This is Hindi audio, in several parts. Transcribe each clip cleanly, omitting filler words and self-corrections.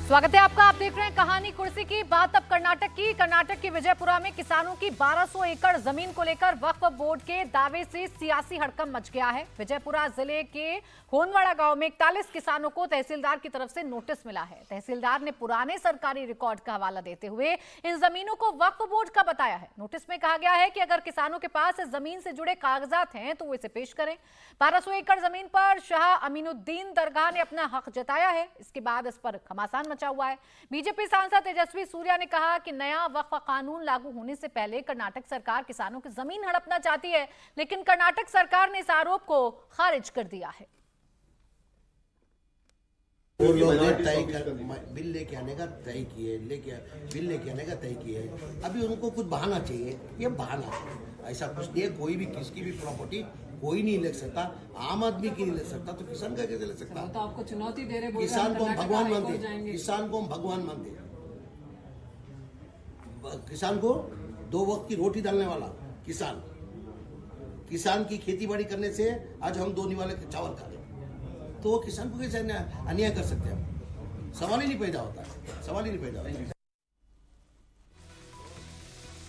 स्वागत है आपका। आप देख रहे हैं कहानी कुर्सी की। बात अब कर्नाटक की। कर्नाटक के विजयपुरा में किसानों की 1200 एकड़ जमीन को लेकर वक्फ बोर्ड के दावे से सियासी हड़कंप मच गया है। विजयपुरा जिले के होनवाड़ा गांव में 41 किसानों को तहसीलदार की तरफ से नोटिस मिला है। तहसीलदार ने पुराने सरकारी रिकॉर्ड का हवाला देते हुए इन जमीनों को वक्फ बोर्ड का बताया है। नोटिस में कहा गया है कि अगर किसानों के पास इस जमीन से जुड़े कागजात हैं तो वो इसे पेश करें। 1200 एकड़ जमीन पर शाह अमीनुद्दीन दरगाह ने अपना हक जताया है। इसके बाद इस पर घमासान मचा हुआ है। बीजेपी सांसद तेजस्वी सूर्या ने कहा कि नया वक्फ कानून लागू होने से पहले कर्नाटक सरकार किसानों की जमीन हड़पना चाहती है, लेकिन कर्नाटक सरकार ने इस आरोप को खारिज कर दिया है। वो लोग ने बिल लेके आने का तय किए, बिल लेके आने का तय किए। अभी उनको कुछ बहाना चाहिए, ये बहाना है। ऐसा कुछ नहीं है। कोई भी किसकी भी प्रॉपर्टी कोई नहीं ले सकता, आम आदमी की नहीं ले सकता, तो किसान का कैसे ले सकता? तो आपको चुनौती दे रहे, किसान को हम भगवान मानते, किसान को हम भगवान मानते। किसान को 2 वक्त की रोटी डालने वाला किसान, किसान की खेती बाड़ी करने से आज हम 2 निवाले चावल खा रहे, तो वो किसान को कैसे अन्याय कर सकते हैं? सवाल ही नहीं पैदा होता है, सवाल ही नहीं पैदा होता है।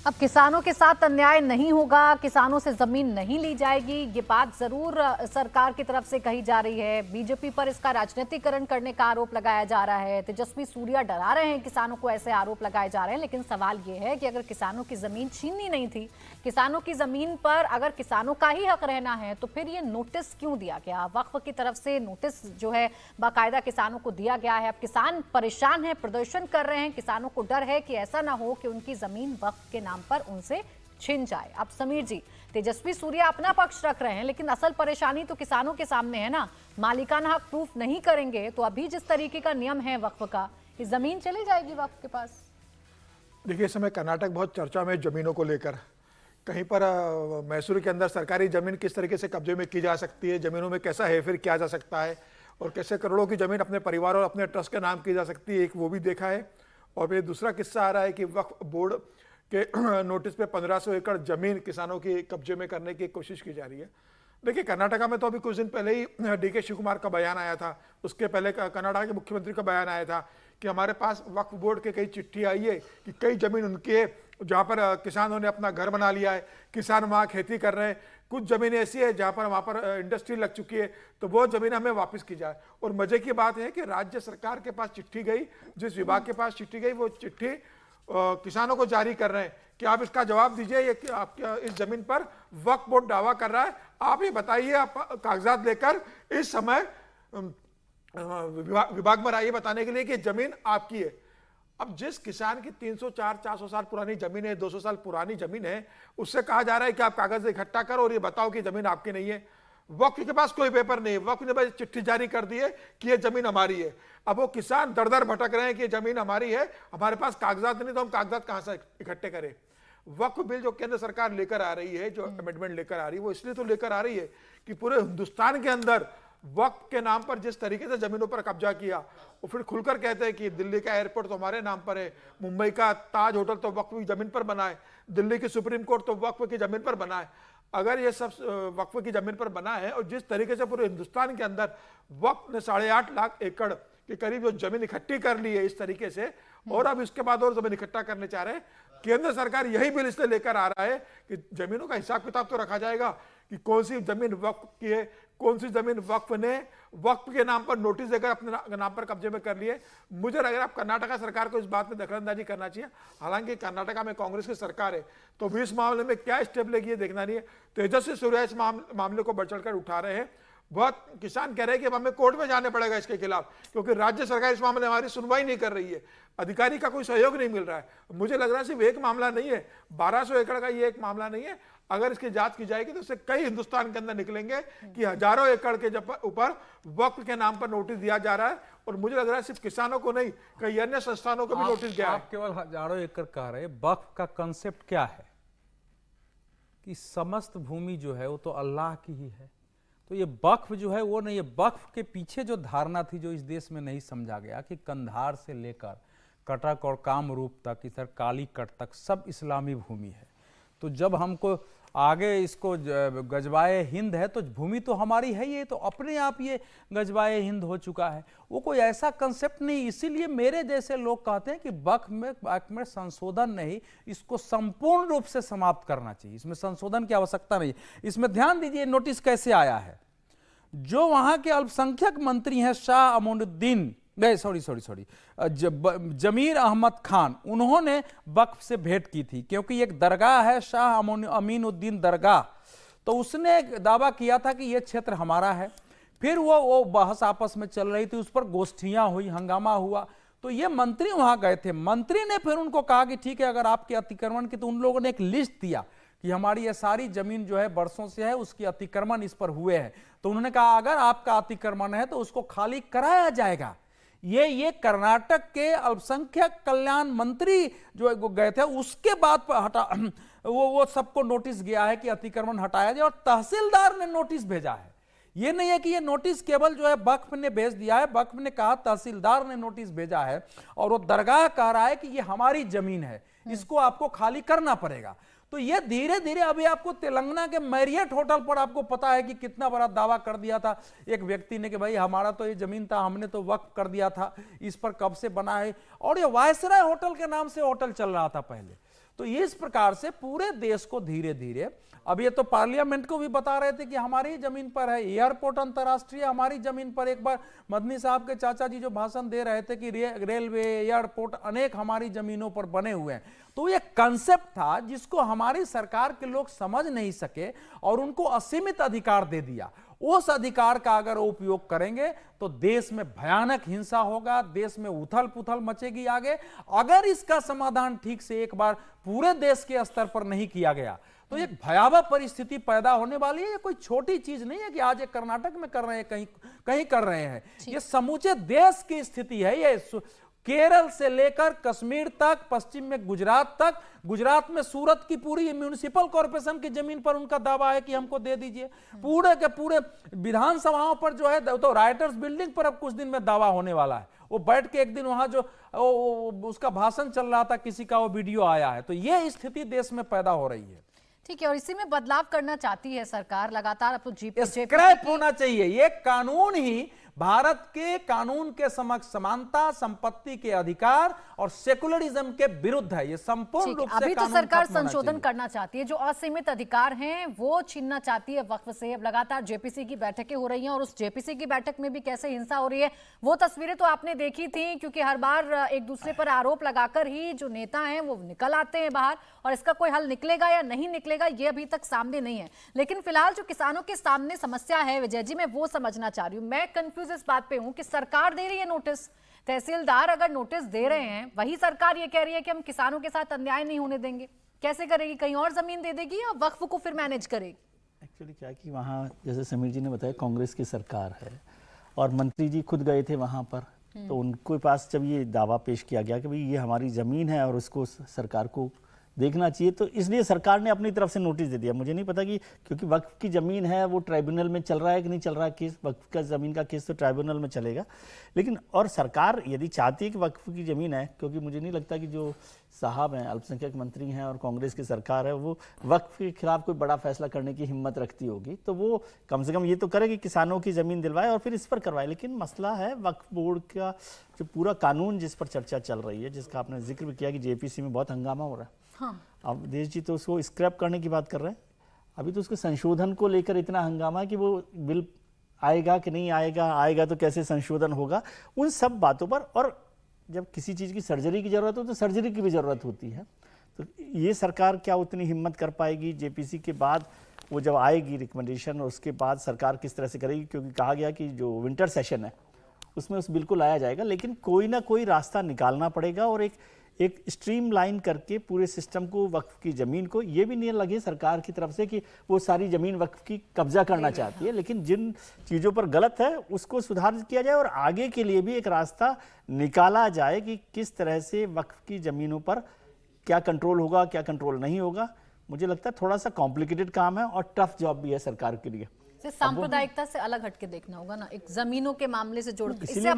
अब किसानों के साथ अन्याय नहीं होगा, किसानों से जमीन नहीं ली जाएगी, ये बात जरूर सरकार की तरफ से कही जा रही है। बीजेपी पर इसका राजनीतिकरण करने का आरोप लगाया जा रहा है। तेजस्वी सूर्या डरा रहे हैं किसानों को, ऐसे आरोप लगाए जा रहे हैं। लेकिन सवाल ये है कि अगर किसानों की जमीन छीननी नहीं थी, किसानों की जमीन पर अगर किसानों का ही हक रहना है, तो फिर ये नोटिस क्यों दिया गया? वक्फ की तरफ से नोटिस जो है बाकायदा किसानों को दिया गया है। अब किसान परेशान है, प्रदर्शन कर रहे हैं। किसानों को डर है कि ऐसा ना हो कि उनकी जमीन वक्फ के नाम पर उनसे छिन जाए। अब समीर जी, तेजस्वी सूर्या अपना पक्ष रख रहे हैं, लेकिन असल परेशानी तो किसानों के सामने है ना। मालिकाना हक प्रूफ नहीं करेंगे तो अभी जिस तरीके का नियम है वक्फ का, ये जमीन चली जाएगी वक्फ के पास। देखिए, इस समय कर्नाटक बहुत चर्चा में जमीनों को लेकर। कहीं पर मैसूर के अंदर सरकारी जमीन किस तरीके से कब्जे में की जा सकती है, जमीनों में कैसा हेरफेर किया जा सकता है, और कैसे करोड़ों की जमीन अपने परिवार और अपने ट्रस्ट के नाम की जा सकती है, एक वो भी देखा है। और फिर दूसरा किस्सा आ रहा है कि वक्फ बोर्ड के नोटिस पे 1500 एकड़ जमीन किसानों की कब्जे में करने की कोशिश की जा रही है। देखिए, कर्नाटका में तो अभी कुछ दिन पहले ही डीके शिव कुमार का बयान आया था। उसके पहले कर्नाटका के मुख्यमंत्री का बयान आया था कि हमारे पास वक्फ बोर्ड के कई चिट्ठी आई है कि कई जमीन उनकी है जहाँ पर किसानों ने अपना घर बना लिया है, किसान वहाँ खेती कर रहे हैं। कुछ जमीन ऐसी है जहाँ पर वहाँ पर इंडस्ट्री लग चुकी है, तो वो जमीन हमें वापस की जाए। और मजे की बात है कि राज्य सरकार के पास चिट्ठी गई, जिस विभाग के पास चिट्ठी गई, वो चिट्ठी किसानों को जारी कर रहे हैं कि आप इसका जवाब दीजिए, ये कि आप इस जमीन पर वक्फ बोर्ड दावा कर रहा है, आप ये बताइए, आप कागजात लेकर इस समय विभाग में आइए बताने के लिए कि जमीन आपकी है। अब जिस किसान की 300-400 साल पुरानी जमीन है, 200 साल पुरानी जमीन है, उससे कहा जा रहा है कि आप कागज इकट्ठा करो और ये बताओ कि जमीन आपकी नहीं है। वक्फ के पास कोई पेपर नहीं है, वक्फ ने बस चिट्ठी जारी कर दी है कि ये जमीन हमारी है। अब वो किसान दर दर भटक रहे हैं कि ये जमीन हमारी है, हमारे पास कागजात नहीं, तो हम कागजात कहां से इकट्ठे करें? वक्फ बिल जो केंद्र सरकार लेकर आ रही है, जो अमेंडमेंट लेकर आ रही है, वो इसलिए तो लेकर आ रही है कि पूरे हिंदुस्तान के अंदर वक्फ के नाम पर जिस तरीके से जमीनों पर कब्जा किया, वो फिर खुलकर कहते हैं कि दिल्ली का एयरपोर्ट तो हमारे नाम पर है, मुंबई का ताज होटल तो वक्फ की जमीन पर बना है, दिल्ली की सुप्रीम कोर्ट तो वक्फ की जमीन पर बना है। अगर ये सब वक्फ की जमीन पर बना है और जिस तरीके से पूरे हिंदुस्तान के अंदर वक्फ ने 8.5 लाख एकड़ के करीब जो जमीन इकट्ठी कर ली है इस तरीके से, और अब इसके बाद और जमीन इकट्ठा करने चाह रहे हैं, केंद्र सरकार यही बिल इसलिए लेकर आ रहा है कि जमीनों का हिसाब किताब तो रखा जाएगा कि कौन सी जमीन वक्फ की है, कौन सी जमीन वक्फ ने वक्फ के नाम पर नोटिस देकर अपने नाम पर कब्जे में कर लिए। मुझे लग रहा है अब कर्नाटका सरकार को इस बात में दखलंदाजी करना चाहिए। हालांकि कर्नाटका में कांग्रेस की सरकार है, तो भी इस मामले में क्या स्टेप लेगी ये देखना नहीं है। तेजस्वी सूर्या इस मामले को बढ़ चढ़कर उठा रहे हैं। बहुत किसान कह रहे हैं कि अब हमें कोर्ट में जाने पड़ेगा इसके खिलाफ, क्योंकि राज्य सरकार इस मामले में हमारी सुनवाई नहीं कर रही है, अधिकारी का कोई सहयोग नहीं मिल रहा है। मुझे लग रहा है सिर्फ एक मामला नहीं है, 1200 एकड़ का ये एक मामला नहीं है। अगर इसकी जांच की जाएगी तो इससे कई हिंदुस्तान के अंदर निकलेंगे कि हजारों एकड़ के ऊपर वक्फ के नाम पर नोटिस दिया जा रहा है। और मुझे लग रहा है सिर्फ किसानों को नहीं, कई अन्य संस्थानों को भी नोटिस गया है। आप केवल हजारों एकड़ कह रहे, वक्फ का कंसेप्ट क्या है कि समस्त भूमि जो है वो तो अल्लाह की ही है। तो ये वक्फ जो है वो नहीं है। वक्फ के पीछे जो धारणा थी, जो इस देश में नहीं समझा गया, कि कंधार से लेकर कटक और कामरूप तक, इधर कालीकट तक सब इस्लामी भूमि है। तो जब हमको आगे इसको गजवाए हिंद है, तो भूमि तो हमारी है, ये तो अपने आप ये गजवाए हिंद हो चुका है। वो कोई ऐसा कंसेप्ट नहीं। इसीलिए मेरे जैसे लोग कहते हैं कि वक्फ में संशोधन नहीं, इसको संपूर्ण रूप से समाप्त करना चाहिए, इसमें संशोधन की आवश्यकता नहीं। इसमें ध्यान दीजिए नोटिस कैसे आया है। जो वहां के अल्पसंख्यक मंत्री हैं शाह अमीनुद्दीन, जमीर अहमद खान, उन्होंने वक्फ से भेंट की थी, क्योंकि एक दरगाह है शाह अमीनुद्दीन दरगाह, तो उसने दावा किया था कि यह क्षेत्र हमारा है। फिर वो बहस आपस में चल रही थी, उस पर गोष्ठियां हुई, हंगामा हुआ, तो ये मंत्री वहां गए थे। मंत्री ने फिर उनको कहा कि ठीक है, अगर आपके अतिक्रमण की, तो उन लोगों ने एक लिस्ट दिया कि हमारी ये सारी जमीन जो है बरसों से है, उसकी अतिक्रमण इस पर हुए हैं। तो उन्होंने कहा अगर आपका अतिक्रमण है तो उसको खाली कराया जाएगा। ये कर्नाटक के अल्पसंख्यक कल्याण मंत्री जो गए थे, उसके बाद वो सबको नोटिस गया है कि अतिक्रमण हटाया जाए, और तहसीलदार ने नोटिस भेजा है। ये नहीं है कि ये नोटिस केवल जो है वक्फ ने भेज दिया है, वक्फ ने कहा, तहसीलदार ने नोटिस भेजा है, और वो दरगाह कह रहा है कि ये हमारी जमीन है, इसको आपको खाली करना पड़ेगा। तो ये धीरे धीरे, अभी आपको तेलंगाना के मैरियट होटल पर आपको पता है कि कितना बड़ा दावा कर दिया था एक व्यक्ति ने कि भाई हमारा तो ये जमीन था, हमने तो वक्फ कर दिया था, इस पर कब से बना है, और ये वायसराय होटल के नाम से होटल चल रहा था पहले। तो इस प्रकार से पूरे देश को धीरे धीरे, अब ये तो पार्लियामेंट को भी बता रहे थे कि हमारी जमीन पर है, एयरपोर्ट अंतरराष्ट्रीय हमारी जमीन पर। एक बार मदनी साहब के चाचा जी जो भाषण दे रहे थे कि रेलवे, एयरपोर्ट अनेक हमारी जमीनों पर बने हुए हैं। तो ये कंसेप्ट था जिसको हमारी सरकार के लोग समझ नहीं सके और उनको असीमित अधिकार दे दिया। उस अधिकार का अगर उपयोग करेंगे तो देश में भयानक हिंसा होगा, देश में उथल पुथल मचेगी आगे। अगर इसका समाधान ठीक से एक बार पूरे देश के स्तर पर नहीं किया गया तो एक भयावह परिस्थिति पैदा होने वाली है। ये कोई छोटी चीज नहीं है कि आज एक कर्नाटक में कर रहे हैं, कहीं कर रहे हैं, ये समूचे देश की स्थिति है। ये केरल से लेकर कश्मीर तक, पश्चिम में गुजरात तक, गुजरात में सूरत की पूरी म्यूनिसिपल कॉर्पोरेशन की जमीन पर उनका दावा है कि हमको दे दीजिए। पूरे के पूरे विधानसभाओं पर जो है, तो राइटर्स बिल्डिंग पर अब कुछ दिन में दावा होने वाला है। वो बैठ के एक दिन वहां जो उसका भाषण चल रहा था, किसी का वो वीडियो आया है। तो ये स्थिति देश में पैदा हो रही है। ठीक है, और इसी में बदलाव करना चाहती है सरकार लगातार। अब तो स्क्रैप होना चाहिए ये कानून ही। भारत के कानून के समक्ष समानता, संपत्ति के अधिकार और सेकुलरिज्म के विरुद्ध है। ये संपूर्ण रूप से अभी तो सरकार संशोधन करना चाहती है, जो असीमित अधिकार हैं वो छीनना चाहती है वक्फ से। अब लगातार जेपीसी की बैठकें हो रही हैं और उस जेपीसी की बैठक में भी कैसे हिंसा हो रही है वो तस्वीरें तो आपने देखी थी, क्योंकि हर बार एक दूसरे पर आरोप लगाकर ही जो नेता हैं वो निकल आते हैं बाहर, और इसका कोई हल निकलेगा या नहीं निकलेगा ये अभी तक सामने नहीं है। लेकिन फिलहाल जो किसानों के सामने समस्या है विजय जी, मैं वो समझना चाह रही हूँ। मैं कंफ्यूज इस बात पे हूं कि सरकार दे रही है नोटिस, तहसीलदार अगर नोटिस दे रहे हैं, वही सरकार ये कह रही है कि हम किसानों के साथ अन्याय नहीं होने देंगे। कैसे करेगी? कहीं और जमीन दे देगी या वक्फ को फिर मैनेज करेगी? एक्चुअली क्या कि वहाँ जैसे समीर जी ने बताया कांग्रेस की सरकार है और मंत्री जी खुद गए थे वहाँ पर, तो उनके पास जब ये दावा पेश किया गया कि भाई ये हमारी ज़मीन है और उसको सरकार को देखना चाहिए, तो इसलिए सरकार ने अपनी तरफ से नोटिस दे दिया। मुझे नहीं पता कि क्योंकि वक्फ की ज़मीन है वो ट्राइब्यूनल में चल रहा है कि नहीं चल रहा है केस, वक्फ का ज़मीन का केस तो ट्राइब्यूनल में चलेगा। लेकिन और सरकार यदि चाहती है कि वक्फ की ज़मीन है, क्योंकि मुझे नहीं लगता कि जो साहब हैं अल्पसंख्यक मंत्री हैं और कांग्रेस की सरकार है वो वक्फ के खिलाफ कोई बड़ा फैसला करने की हिम्मत रखती होगी, तो वो कम से कम ये तो करे कि किसानों की ज़मीन दिलवाए और फिर इस पर करवाए। लेकिन मसला है वक्फ बोर्ड का जो पूरा कानून जिस पर चर्चा चल रही है, जिसका आपने जिक्र भी किया कि जेपीसी में बहुत हंगामा हो रहा है। हाँ। अब देश जी तो उसको स्क्रैप करने की बात कर रहे हैं। अभी तो उसके संशोधन को लेकर इतना हंगामा है कि वो बिल आएगा कि नहीं आएगा, आएगा तो कैसे संशोधन होगा, उन सब बातों पर। और जब किसी चीज़ की सर्जरी की ज़रूरत हो तो सर्जरी की भी ज़रूरत होती है। तो ये सरकार क्या उतनी हिम्मत कर पाएगी? जेपीसी के बाद वो जब आएगी रिकमेंडेशन, उसके बाद सरकार किस तरह से करेगी? क्योंकि कहा गया कि जो विंटर सेशन है उसमें उस बिल को लाया जाएगा, लेकिन कोई ना कोई रास्ता निकालना पड़ेगा और एक स्ट्रीमलाइन करके पूरे सिस्टम को, वक्फ की ज़मीन को। ये भी नहीं लगे सरकार की तरफ से कि वो सारी ज़मीन वक्फ की कब्जा करना चाहती है, लेकिन जिन चीज़ों पर गलत है उसको सुधार किया जाए और आगे के लिए भी एक रास्ता निकाला जाए कि किस तरह से वक्फ की ज़मीनों पर क्या कंट्रोल होगा, क्या कंट्रोल नहीं होगा। मुझे लगता है थोड़ा सा कॉम्प्लिकेटेड काम है और टफ जॉब भी है सरकार के लिए। सांप्रदायिकता से अलग हटके देखना होगा ना, एक जमीनों के मामले से जोड़, इसीलिए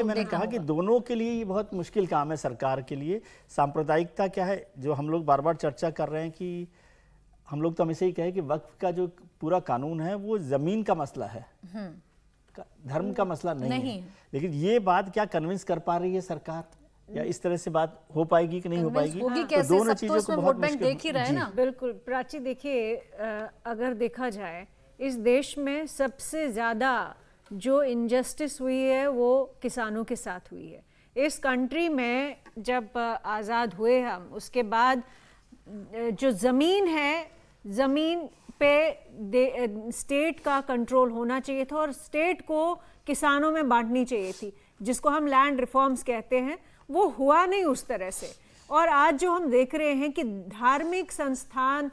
मैंने कहा कि दोनों के लिए ये बहुत मुश्किल काम है सरकार के लिए। सांप्रदायिकता क्या है, जो हम लोग बार बार चर्चा कर रहे हैं कि हम लोग तो हमेशा ही कहे कि वक्फ का जो पूरा कानून है वो जमीन का मसला है, धर्म का मसला नहीं है। लेकिन ये बात क्या कन्विंस कर पा रही है सरकार, या इस तरह से बात हो पाएगी कि नहीं हो पाएगी? होगी तो कैसे? दोनों सब तो चीजों को उसमें बहुत वोट बैंक मुश्किल- देख ही रहे हैं जी। ना। बिल्कुल प्राची, देखिए अगर देखा जाए इस देश में सबसे ज़्यादा जो इनजस्टिस हुई है वो किसानों के साथ हुई है। इस कंट्री में जब आज़ाद हुए हम, उसके बाद जो ज़मीन है, ज़मीन पे स्टेट का कंट्रोल होना चाहिए था और स्टेट को किसानों में बांटनी चाहिए थी, जिसको हम लैंड रिफॉर्म्स कहते हैं। वो हुआ नहीं उस तरह से। और आज जो हम देख रहे हैं कि धार्मिक संस्थान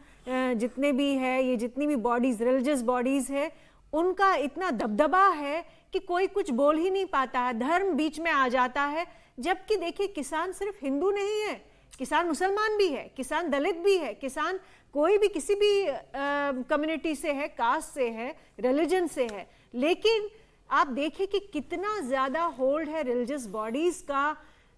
जितने भी है, ये जितनी भी बॉडीज़, रिलीजियस बॉडीज़ है, उनका इतना दबदबा है कि कोई कुछ बोल ही नहीं पाता है, धर्म बीच में आ जाता है। जबकि देखिए, किसान सिर्फ हिंदू नहीं है, किसान मुसलमान भी है, किसान दलित भी है, किसान कोई भी किसी भी कम्युनिटी से है, कास्ट से है, रिलीजन से है। लेकिन आप देखिए कि कितना ज़्यादा होल्ड है रिलीजियस बॉडीज़ का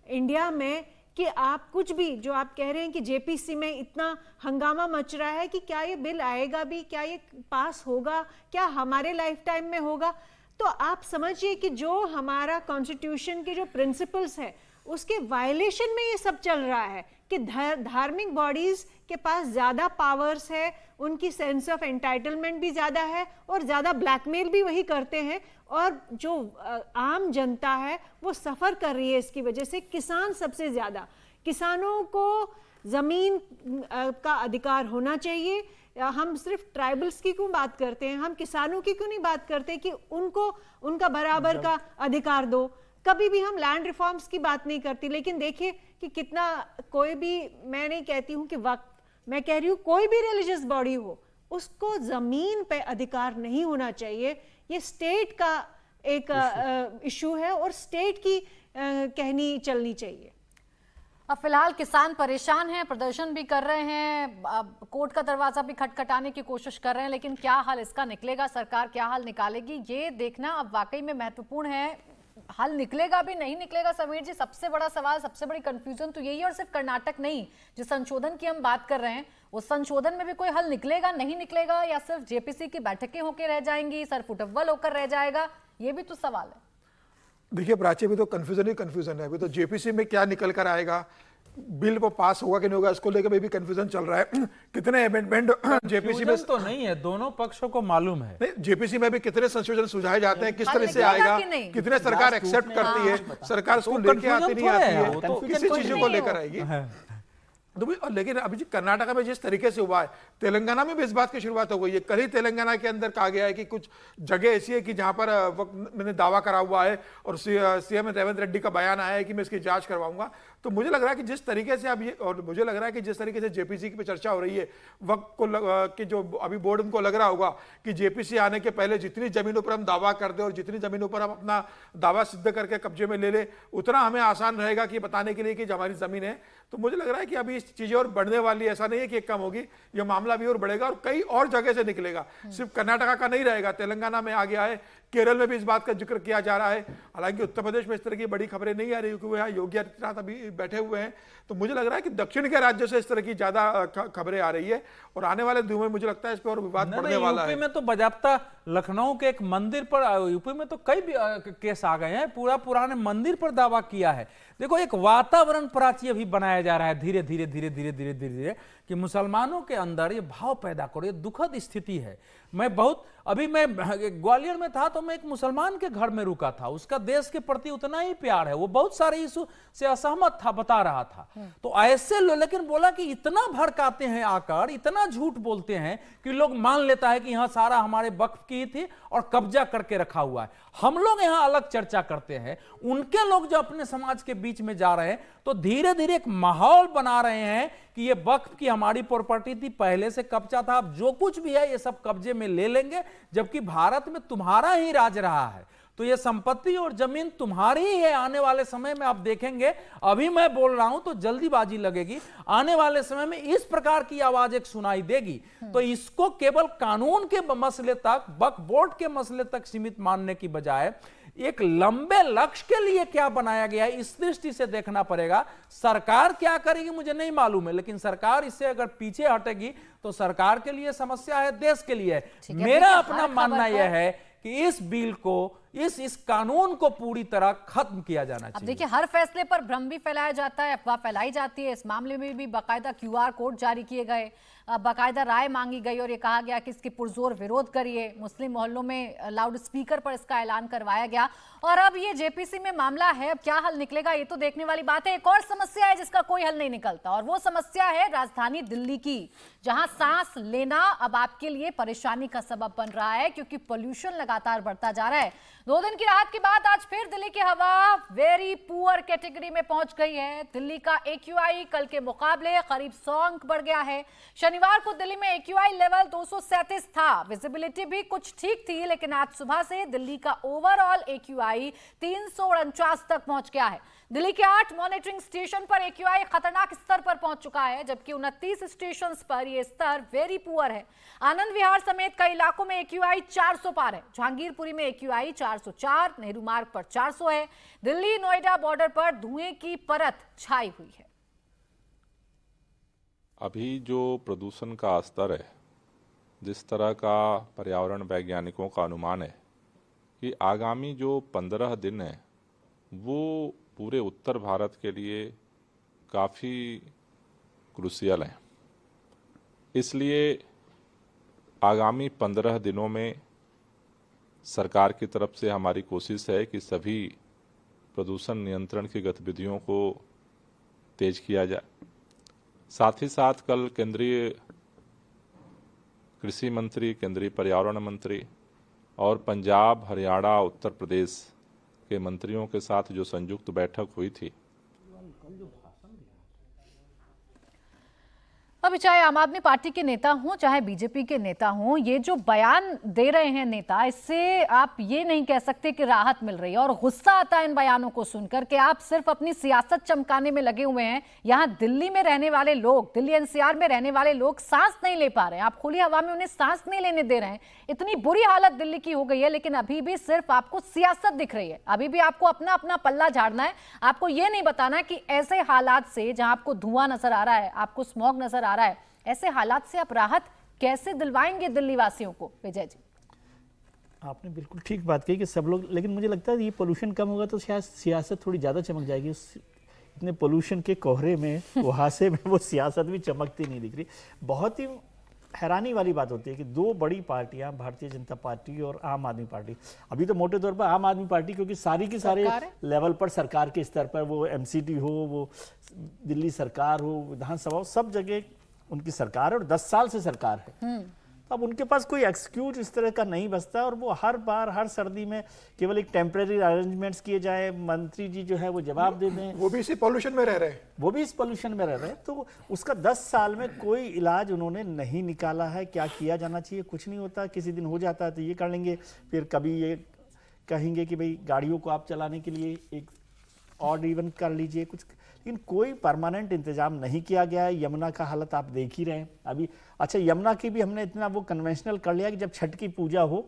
इंडिया में, कि आप कुछ भी जो आप कह रहे हैं कि जेपीसी में इतना हंगामा मच रहा है कि क्या ये बिल आएगा भी, क्या ये पास होगा, क्या हमारे लाइफ टाइम में होगा। तो आप समझिए कि जो हमारा कॉन्स्टिट्यूशन के जो प्रिंसिपल्स है उसके वायलेशन में ये सब चल रहा है कि धार्मिक बॉडीज के पास ज़्यादा पावर्स है, उनकी सेंस ऑफ एंटाइटलमेंट भी ज़्यादा है और ज़्यादा ब्लैकमेल भी वही करते हैं। और जो आम जनता है वो सफ़र कर रही है इसकी वजह से। किसान सबसे ज़्यादा, किसानों को ज़मीन का अधिकार होना चाहिए। हम सिर्फ ट्राइबल्स की क्यों बात करते हैं, हम किसानों की क्यों नहीं बात करते कि उनको उनका बराबर का अधिकार दो। कभी भी हम लैंड रिफॉर्म्स की बात नहीं करती। लेकिन देखिए कि कितना, कोई भी, मैं नहीं कहती हूँ कि वक्त, मैं कह रही हूँ कोई भी रिलीजियस बॉडी हो, उसको ज़मीन पे अधिकार नहीं होना चाहिए। ये स्टेट का एक इशू है और स्टेट की कहनी चलनी चाहिए। अब फिलहाल किसान परेशान हैं, प्रदर्शन भी कर रहे हैं, अब कोर्ट का दरवाजा भी खटखटाने की कोशिश कर रहे हैं, लेकिन क्या हल इसका निकलेगा, सरकार क्या हल निकालेगी, ये देखना अब वाकई में महत्वपूर्ण है। हल निकलेगा भी नहीं निकलेगा, समीर जी, सबसे बड़ा सवाल, सबसे बड़ी कंफ्यूजन तो यही है। और सिर्फ कर्नाटक नहीं, जिस संशोधन की हम बात कर रहे हैं उस संशोधन में भी कोई हल निकलेगा नहीं निकलेगा, या सिर्फ जेपीसी की बैठकें होकर रह जाएंगी, सर फुटअव्वल होकर रह जाएगा, ये भी तो सवाल है। देखिए प्राची, भी तो कंफ्यूजन ही कंफ्यूजन है। अभी तो जेपीसी में क्या निकल कर आएगा, बिल वो पास होगा कि नहीं होगा, इसको लेकर भी कंफ्यूजन चल रहा है। कितने अमेंडमेंट जेपीसी में तो नहीं है, दोनों पक्षों को मालूम है। नहीं, जेपीसी में भी कितने संशोधन सुझाए जाते हैं, किस हल तरह से निकलेगा आएगा, कि नहीं? कितने सरकार एक्सेप्ट करती है, सरकार उसको लेके आती नहीं आती है, किसी चीजों को लेकर आएगी। तो लेकिन अभी कर्नाटक में जिस तरीके से हुआ है, तेलंगाना में भी इस बात की शुरुआत हो गई है। कल ही तेलंगाना के अंदर कहा गया है कि कुछ जगह ऐसी है कि जहां पर मैंने दावा करा हुआ है और सीएम रेवंत रेड्डी का बयान आया है कि मैं इसकी जांच करवाऊंगा। तो मुझे लग रहा है कि जिस तरीके से अब ये, और मुझे लग रहा है कि जिस तरीके से जेपीसी की चर्चा हो रही है, वक्त को कि जो अभी बोर्ड उनको लग रहा होगा कि जेपीसी आने के पहले जितनी जमीनों पर हम दावा कर दे और जितनी जमीनों पर हम अपना दावा सिद्ध करके कब्जे में ले ले, उतना हमें आसान रहेगा कि बताने के लिए कि हमारी जमीन है। तो मुझे लग रहा है कि अभी इस चीजें और बढ़ने वाली, ऐसा नहीं है कि कम होगी, ये मामला भी और बढ़ेगा और कई और जगह से निकलेगा, सिर्फ कर्नाटका का नहीं रहेगा। तेलंगाना में आ गया है, केरल में भी इस बात का जिक्र किया जा रहा है। हालांकि उत्तर प्रदेश में इस तरह की बड़ी खबरें नहीं आ रही क्योंकि वो यहाँ योगी आदित्यनाथ अभी बैठे हुए हैं। तो मुझे लग रहा है कि दक्षिण के राज्यों से इस तरह की ज्यादा खबरें आ रही है और आने वाले दिनों में मुझे लगता है इस पर और विवाद बढ़ने वाला है। यूपी में तो बजाप्ता लखनऊ के एक मंदिर पर, यूपी में तो कई केस आ गए हैं, पूरा पुराने मंदिर पर दावा किया है। देखो, एक वातावरण प्राची अभी बनाया जा रहा है धीरे धीरे धीरे धीरे धीरे धीरे धीरे कि मुसलमानों के अंदर ये भाव पैदा करो। ये दुखद स्थिति है। मैं ग्वालियर में था तो मैं एक मुसलमान के घर में रुका था, उसका देश के प्रति उतना ही प्यार है, वो बहुत सारे इशू से असहमत था, बता रहा था। तो ऐसे लोग, लेकिन बोला कि इतना भड़काते हैं आकर, इतना झूठ बोलते हैं कि लोग मान लेता है कि यहां सारा हमारे वक्फ की थी और कब्जा करके रखा हुआ है। हम लोग यहां अलग चर्चा करते हैं, उनके लोग जो अपने समाज के बीच में जा रहे हैं तो धीरे धीरे एक माहौल बना रहे हैं कि ये वक्फ की हमारी प्रॉपर्टी थी, पहले से कब्जा था, अब जो कुछ भी है ये सब कब्जे में ले लेंगे, जबकि भारत में तुम्हारा ही राज रहा है, तो ये संपत्ति और जमीन तुम्हारी ही है। आने वाले समय में आप देखेंगे, अभी मैं बोल रहा हूं तो जल्दीबाजी लगेगी, आने वाले समय में इस प्रकार की आवाज एक सुनाई देगी। तो इसको केवल कानून के मसले तक, वक्फ बोर्ड के मसले तक सीमित मानने की बजाय एक लंबे लक्ष्य के लिए क्या बनाया गया है इस दृष्टि से देखना पड़ेगा। सरकार क्या करेगी मुझे नहीं मालूम है, लेकिन सरकार इससे अगर पीछे हटेगी तो सरकार के लिए समस्या है, देश के लिए है। ठीक है, मेरा देखिए, अपना हर मानना खबर यह पर- है कि इस बिल को, इस कानून को पूरी तरह खत्म किया जाना अब चाहिए। देखिए, हर फैसले पर भ्रम भी फैलाया जाता है, अफवाह फैलाई जाती है। इस मामले में भी बाकायदा QR कोड जारी किए गए, बाकायदा राय मांगी गई और ये कहा गया कि इसकी पुरजोर विरोध करिए। मुस्लिम मोहल्लों में लाउड स्पीकर पर इसका ऐलान करवाया गया और अब ये JPC में मामला है। अब क्या हल निकलेगा ये तो देखने वाली बात है। एक और समस्या है जिसका कोई हल नहीं निकलता और वो समस्या है राजधानी दिल्ली की, जहां सांस लेना अब आपके लिए परेशानी का सबब बन रहा है क्योंकि पोल्यूशन लगातार बढ़ता जा रहा है। 2 दिन की राहत के बाद आज फिर दिल्ली की हवा वेरी पुअर कैटेगरी में पहुंच गई है। दिल्ली का AQI कल के मुकाबले करीब 100 अंक बढ़ गया है। शनिवार को दिल्ली में AQI लेवल 237 था, विजिबिलिटी भी कुछ ठीक थी, लेकिन आज सुबह से दिल्ली का ओवरऑल AQI 349 तक पहुंच गया है। दिल्ली के 8 मॉनिटरिंग स्टेशन पर AQI खतरनाक स्तर पर पहुंच चुका है, जबकि 29 स्टेशन पर यह स्तर वेरी पुअर है। आनंद विहार समेत कई इलाकों में AQI 400 पार है। जहांगीरपुरी में AQI 404, नेहरू मार्ग पर 400 है। दिल्ली नोएडा बॉर्डर पर धुएं की परत छाई हुई है। अभी जो प्रदूषण का स्तर है, जिस तरह का पर्यावरण वैज्ञानिकों का अनुमान है कि आगामी जो 15 दिन है वो पूरे उत्तर भारत के लिए काफ़ी क्रूशियल हैं। इसलिए आगामी 15 दिनों में सरकार की तरफ से हमारी कोशिश है कि सभी प्रदूषण नियंत्रण की गतिविधियों को तेज किया जाए। साथ ही साथ कल केंद्रीय कृषि मंत्री, केंद्रीय पर्यावरण मंत्री और पंजाब, हरियाणा, उत्तर प्रदेश के मंत्रियों के साथ जो संयुक्त बैठक हुई थी, अभी चाहे आम आदमी पार्टी के नेता हों चाहे बीजेपी के नेता हों, ये जो बयान दे रहे हैं नेता, इससे आप ये नहीं कह सकते कि राहत मिल रही है। और गुस्सा आता है इन बयानों को सुनकर कि आप सिर्फ अपनी सियासत चमकाने में लगे हुए हैं। यहाँ दिल्ली में रहने वाले लोग, दिल्ली NCR में रहने वाले लोग सांस नहीं ले पा रहे हैं। आप खुली हवा में उन्हें सांस नहीं लेने दे रहे हैं। इतनी बुरी हालत दिल्ली की हो गई है, लेकिन अभी भी सिर्फ आपको सियासत दिख रही है। अभी भी आपको अपना अपना पल्ला झाड़ना है। आपको ये नहीं बताना कि ऐसे हालात से, जहां आपको धुआं नजर आ रहा है, आपको स्मॉग नजर आ रहा है, ऐसे हालात से आप राहत कैसे दिलवाएंगे दिल्ली वासियों को। विजय जी, आपने बिल्कुल ठीक बात कही कि सब लोग, लेकिन मुझे लगता है ये पोल्यूशन कम होगा तो शायद सियासत थोड़ी ज़्यादा चमक जाएगी। इतने पोल्यूशन के कोहरे में, कुहासे में वो सियासत भी चमकती नहीं दिख रही। बहुत ही हैरानी वाली बात होती है कि 2 बड़ी पार्टियां, भारतीय जनता पार्टी और आम आदमी पार्टी, अभी तो मोटे तौर पर आम आदमी पार्टी, क्योंकि सारी की सारे लेवल पर सरकार के स्तर पर, वो MCD हो, वो दिल्ली सरकार हो, विधानसभा हो, सब जगह उनकी सरकार है और 10 साल से सरकार है। अब उनके पास कोई एक्सक्यूज इस तरह का नहीं बचता और वो हर बार, हर सर्दी में केवल एक टेम्परेरी अरेंजमेंट्स किए जाए, मंत्री जी जो है वो जवाब दे दें। वो भी इसी पॉल्यूशन में रह रहे हैं, वो भी इस पोल्यूशन में रह रहे हैं। तो उसका 10 साल में कोई इलाज उन्होंने नहीं निकाला है। क्या किया जाना चाहिए, कुछ नहीं होता। किसी दिन हो जाता है तो ये कर लेंगे, फिर कभी ये कहेंगे कि भाई गाड़ियों को आप चलाने के लिए एक ऑड इवन कर लीजिए कुछ, लेकिन कोई परमानेंट इंतजाम नहीं किया गया है। यमुना का हालत आप देख ही रहे हैं अभी। अच्छा, यमुना की भी हमने इतना वो कन्वेंशनल कर लिया कि जब छठ की पूजा हो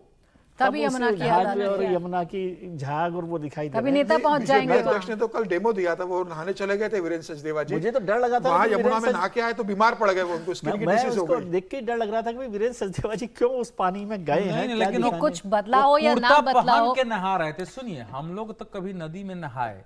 तभी यमुना की याद आती है। और यमुना की झाग और वो दिखाई दे तभी रहे हैं। नेता पहुंच जाएंगे बीजेपी वहाँ। अध्यक्ष ने तो कल डेमो दिया था, वो नहाने चले गए थे वीरेंद्र सचदेवा जी। मुझे तो डर लगा था वहां कि यमुना में वीरेंद्र नहा के आए तो बीमार पड़ गए, वो उनको स्किन की मैं डिसीज हो उसको गई। देख के डर लग रहा था कि भाई वीरेंद्र सचदेवा जी क्यों उस पानी में गए हैं। नहीं, क्या लेकिन वो दिखाने? कुछ बदला हो या ना कुर्ता बदला पहन हो, के नहा रहे थे। सुनिए, हम लोग तो कभी नदी में नहाए